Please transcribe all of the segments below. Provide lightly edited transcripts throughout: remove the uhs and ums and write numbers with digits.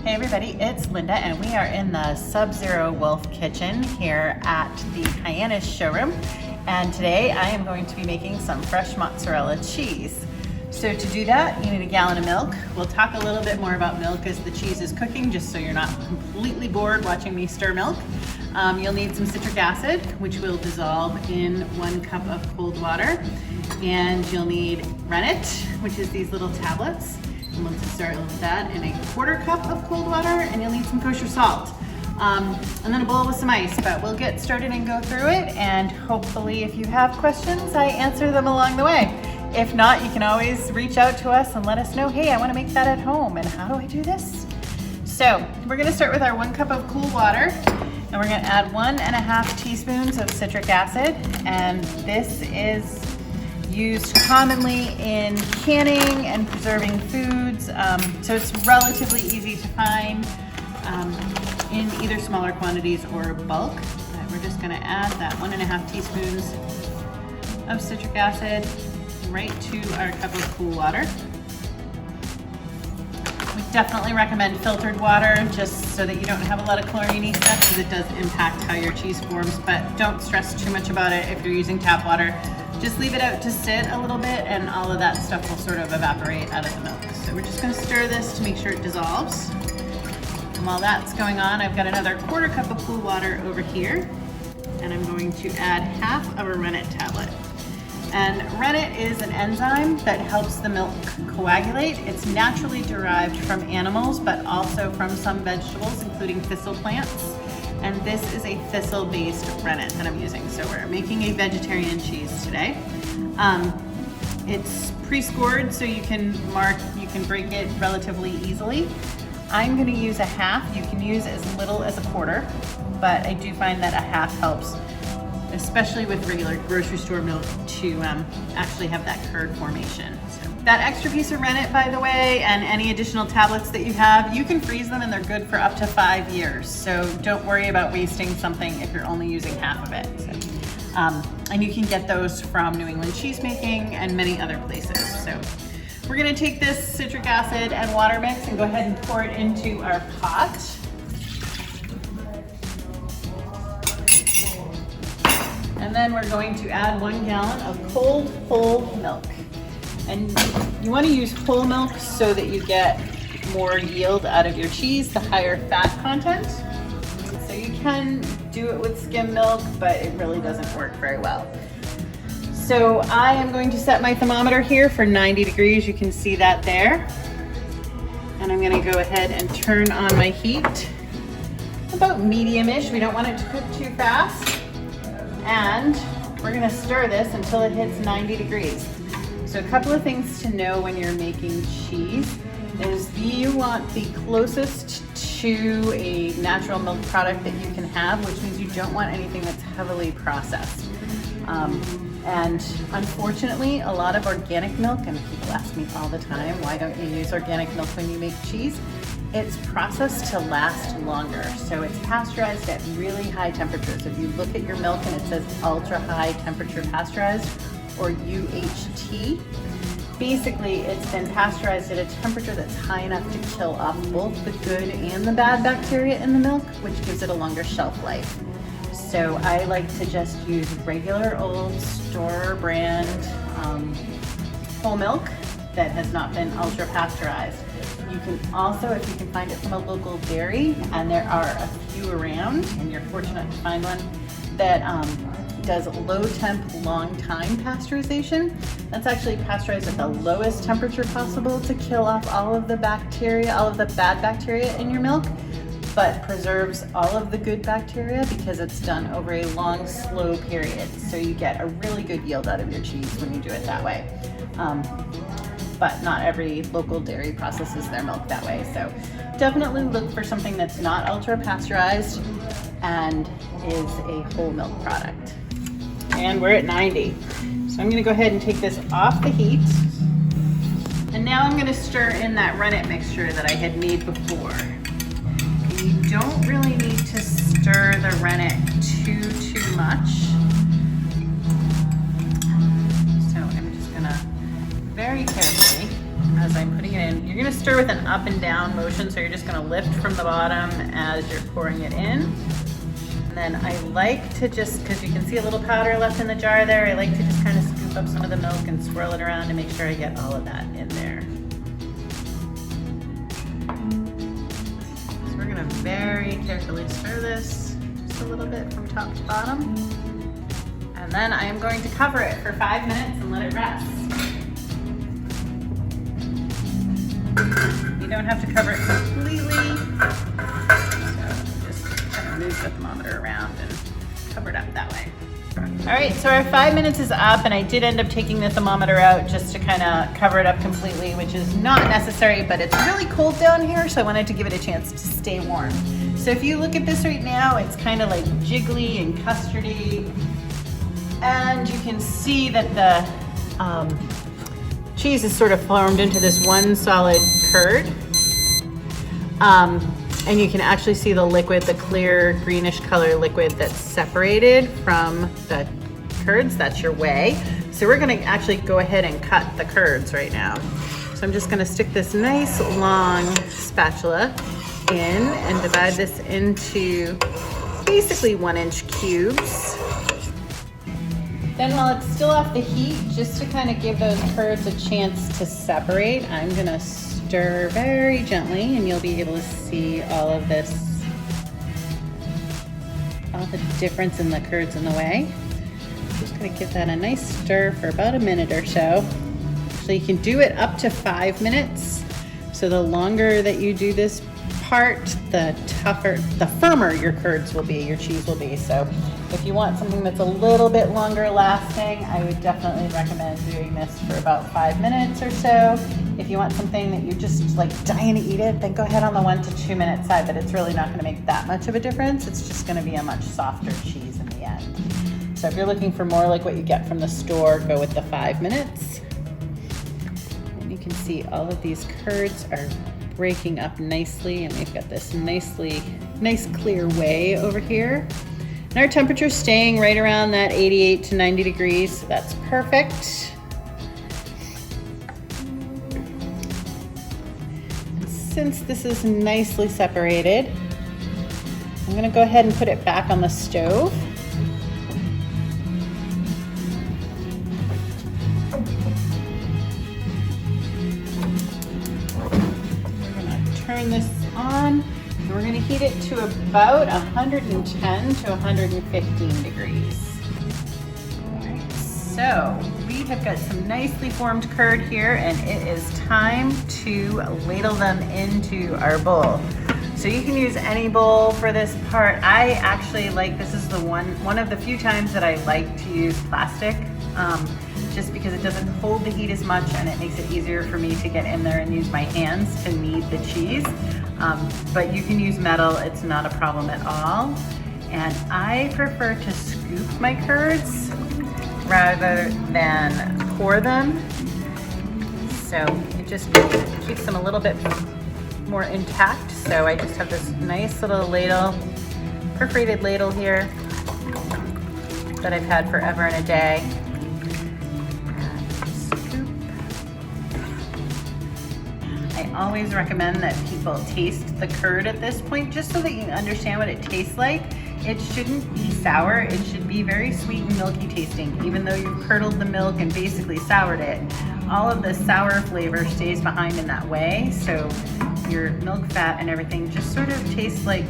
Hey everybody, it's Linda and we are in the Sub-Zero Wolf kitchen here at the Hyannis showroom. And today I am going to be making some fresh mozzarella cheese. So to do that, you need a gallon of milk. We'll talk a little bit more about milk as the cheese is cooking, just so you're not completely bored watching me stir milk. You'll need some citric acid, which will dissolve in 1 cup of cold water. And you'll need rennet, which is these little tablets. And we'll start with that in a 1/4 cup of cold water, and you'll need some kosher salt. And then a bowl with some ice, but we'll get started and go through it, and hopefully if you have questions, I answer them along the way. If not, you can always reach out to us and let us know, hey, I wanna make that at home, and how do I do this? So we're gonna start with our 1 cup of cool water, and we're gonna add 1.5 teaspoons of citric acid, and this is used commonly in canning and preserving foods, so it's relatively easy to find in either smaller quantities or bulk. But we're just going to add that 1.5 teaspoons of citric acid right to our cup of cool water. We definitely recommend filtered water just so that you don't have a lot of chlorine stuff, because it does impact how your cheese forms, but don't stress too much about it if you're using tap water. Just leave it out to sit a little bit and all of that stuff will sort of evaporate out of the milk. So we're just gonna stir this to make sure it dissolves. And while that's going on, I've got another 1/4 cup of cool water over here, and I'm going to add 1/2 of a rennet tablet. And rennet is an enzyme that helps the milk coagulate. It's naturally derived from animals, but also from some vegetables, including thistle plants. And this is a thistle-based rennet that I'm using. So we're making a vegetarian cheese today. It's pre-scored, so you can break it relatively easily. I'm gonna use 1/2. You can use as little as 1/4, but I do find that 1/2 helps, especially with regular grocery store milk, to actually have that curd formation. So that extra piece of rennet, by the way, and any additional tablets that you have, you can freeze them and they're good for up to 5 years. So don't worry about wasting something if you're only using 1/2 of it. So, and you can get those from New England Cheesemaking and many other places. So we're gonna take this citric acid and water mix and go ahead and pour it into our pot. And then we're going to add 1 gallon of cold, whole milk. And you want to use whole milk so that you get more yield out of your cheese, the higher fat content. So you can do it with skim milk, but it really doesn't work very well. So I am going to set my thermometer here for 90 degrees. You can see that there. And I'm going to go ahead and turn on my heat about medium-ish. We don't want it to cook too fast. And we're gonna stir this until it hits 90 degrees. So a couple of things to know when you're making cheese is you want the closest to a natural milk product that you can have, which means you don't want anything that's heavily processed. And unfortunately, a lot of organic milk, and people ask me all the time, why don't you use organic milk when you make cheese? It's processed to last longer. So it's pasteurized at really high temperatures. If you look at your milk and it says ultra high temperature pasteurized, or UHT, basically it's been pasteurized at a temperature that's high enough to kill off both the good and the bad bacteria in the milk, which gives it a longer shelf life. So I like to just use regular old store brand whole milk that has not been ultra pasteurized. You can also, if you can find it from a local dairy, and there are a few around, and you're fortunate to find one that does low temp, long time pasteurization. That's actually pasteurized at the lowest temperature possible to kill off all of the bacteria, all of the bad bacteria in your milk, but preserves all of the good bacteria because it's done over a long, slow period. So you get a really good yield out of your cheese when you do it that way. But not every local dairy processes their milk that way. So definitely look for something that's not ultra pasteurized and is a whole milk product. And we're at 90. So I'm gonna go ahead and take this off the heat. And now I'm gonna stir in that rennet mixture that I had made before. And you don't really need to stir the rennet too much. So I'm just gonna very carefully as I'm putting it in. You're gonna stir with an up and down motion, so you're just gonna lift from the bottom as you're pouring it in. And then I like to just, because you can see a little powder left in the jar there, I like to just kind of scoop up some of the milk and swirl it around to make sure I get all of that in there. So we're gonna very carefully stir this just a little bit from top to bottom. And then I am going to cover it for 5 minutes and let it rest. You don't have to cover it completely. So just kind of move the thermometer around and cover it up that way. All right, so our 5 minutes is up, and I did end up taking the thermometer out just to kind of cover it up completely, which is not necessary, but it's really cold down here, so I wanted to give it a chance to stay warm. So if you look at this right now, it's kind of like jiggly and custardy, and you can see that the cheese is sort of formed into this one solid curd. And you can actually see the liquid, the clear greenish color liquid that's separated from the curds. That's your whey. So we're gonna actually go ahead and cut the curds right now. So I'm just gonna stick this nice long spatula in and divide this into basically 1-inch cubes. Then while it's still off the heat, just to kind of give those curds a chance to separate, I'm gonna stir very gently, and you'll be able to see all of this, all the difference in the curds in the whey. Just gonna give that a nice stir for about a minute or so. So you can do it up to 5 minutes. So the longer that you do this part, the firmer your curds will be, your cheese will be. So if you want something that's a little bit longer lasting, I would definitely recommend doing this for about 5 minutes or so. If you want something that you're just like dying to eat it, then go ahead on the 1 to 2 minute side, but it's really not gonna make that much of a difference. It's just gonna be a much softer cheese in the end. So if you're looking for more like what you get from the store, go with the 5 minutes. And you can see all of these curds are breaking up nicely, and we've got this nice clear whey over here. And our temperature's staying right around that 88 to 90 degrees, so that's perfect. And since this is nicely separated, I'm gonna go ahead and put it back on the stove. Turn this on, and we're going to heat it to about 110 to 115 degrees. All right, so we have got some nicely formed curd here, and it is time to ladle them into our bowl. So you can use any bowl for this part. I actually like, this is the one of the few times that I like to use plastic. Just because it doesn't hold the heat as much, and it makes it easier for me to get in there and use my hands to knead the cheese. But you can use metal, it's not a problem at all. And I prefer to scoop my curds rather than pour them. So it just keeps them a little bit more intact. So I just have this nice little ladle, perforated ladle here that I've had forever and a day. I always recommend that people taste the curd at this point, just so that you understand what it tastes like. It shouldn't be sour, it should be very sweet and milky tasting. Even though you've curdled the milk and basically soured it, all of the sour flavor stays behind in that whey, so your milk fat and everything just sort of tastes like,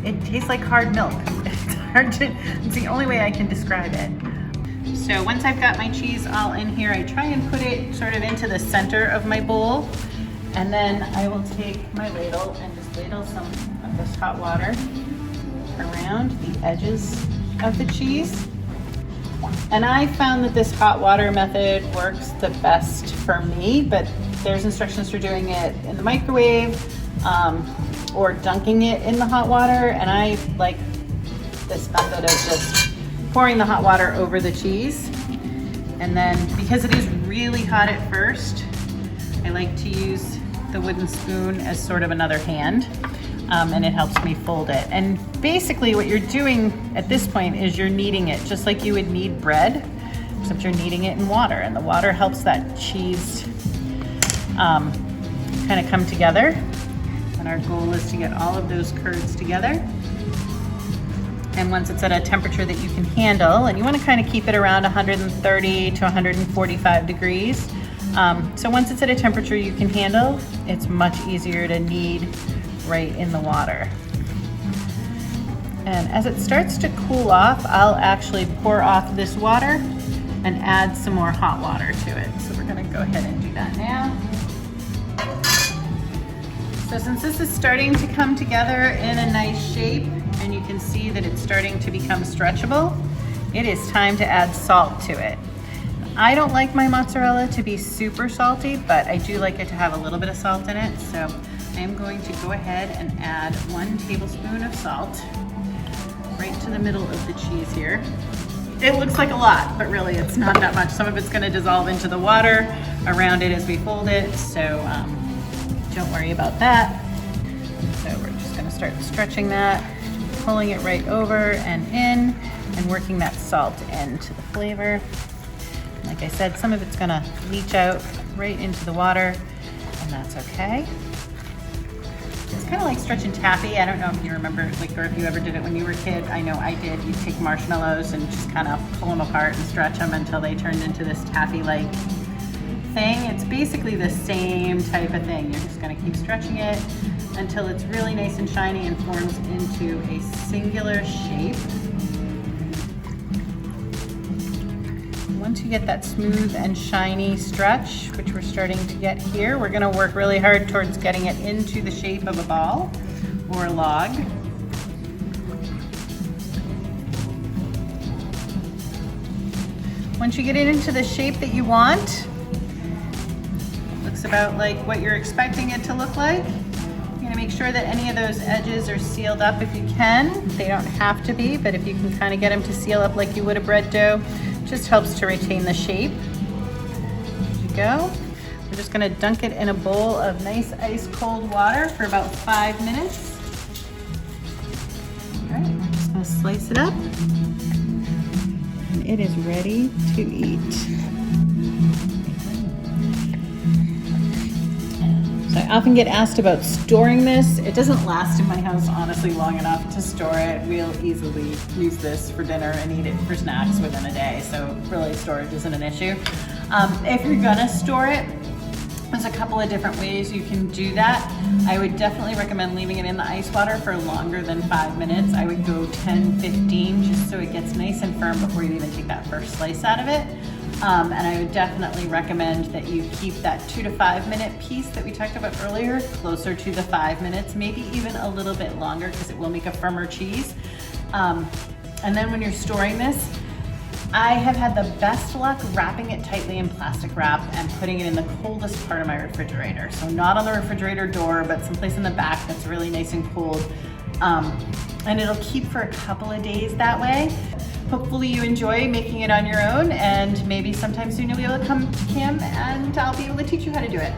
it tastes like hard milk. It's the only way I can describe it. So once I've got my cheese all in here, I try and put it sort of into the center of my bowl. And then I will take my ladle and just ladle some of this hot water around the edges of the cheese. And I found that this hot water method works the best for me, but there's instructions for doing it in the microwave or dunking it in the hot water. And I like this method of just pouring the hot water over the cheese. And then because it is really hot at first, I like to use the wooden spoon as sort of another hand, and it helps me fold it. And basically what you're doing at this point is you're kneading it just like you would knead bread, except you're kneading it in water, and the water helps that cheese kind of come together. And our goal is to get all of those curds together. And once it's at a temperature that you can handle, and you want to kind of keep it around 130 to 145 degrees. So once it's at a temperature you can handle, it's much easier to knead right in the water. And as it starts to cool off, I'll actually pour off this water and add some more hot water to it. So we're gonna go ahead and do that now. So since this is starting to come together in a nice shape, and you can see that it's starting to become stretchable, it is time to add salt to it. I don't like my mozzarella to be super salty, but I do like it to have a little bit of salt in it. So I am going to go ahead and add 1 tablespoon of salt right to the middle of the cheese here. It looks like a lot, but really it's not that much. Some of it's gonna dissolve into the water around it as we fold it, so don't worry about that. So we're just gonna start stretching that, pulling it right over and in, and working that salt into the flavor. Like I said, some of it's gonna leach out right into the water, and that's okay. It's kind of like stretching taffy. I don't know if you remember, like, or if you ever did it when you were a kid. I know I did. You'd take marshmallows and just kind of pull them apart and stretch them until they turned into this taffy-like thing. It's basically the same type of thing. You're just gonna keep stretching it until it's really nice and shiny and forms into a singular shape. Once you get that smooth and shiny stretch, which we're starting to get here, we're gonna work really hard towards getting it into the shape of a ball or a log. Once you get it into the shape that you want, it looks about like what you're expecting it to look like. You're gonna make sure that any of those edges are sealed up if you can. They don't have to be, but if you can kind of get them to seal up like you would a bread dough, just helps to retain the shape. There you go. We're just gonna dunk it in a bowl of nice ice cold water for about 5 minutes. All right, we're just gonna slice it up. And it is ready to eat. So I often get asked about storing this. It doesn't last in my house, honestly, long enough to store it. We'll easily use this for dinner and eat it for snacks within a day, so really storage isn't an issue. If you're gonna store it, there's a couple of different ways you can do that. I would definitely recommend leaving it in the ice water for longer than 5 minutes. I would go 10, 15, just so it gets nice and firm before you even take that first slice out of it. And I would definitely recommend that you keep that 2 to 5 minute piece that we talked about earlier closer to the 5 minutes, maybe even a little bit longer, because it will make a firmer cheese. And then when you're storing this, I have had the best luck wrapping it tightly in plastic wrap and putting it in the coldest part of my refrigerator. So not on the refrigerator door, but someplace in the back that's really nice and cold. And it'll keep for a couple of days that way. Hopefully you enjoy making it on your own, and maybe sometime soon you'll be able to come to KAM and I'll be able to teach you how to do it.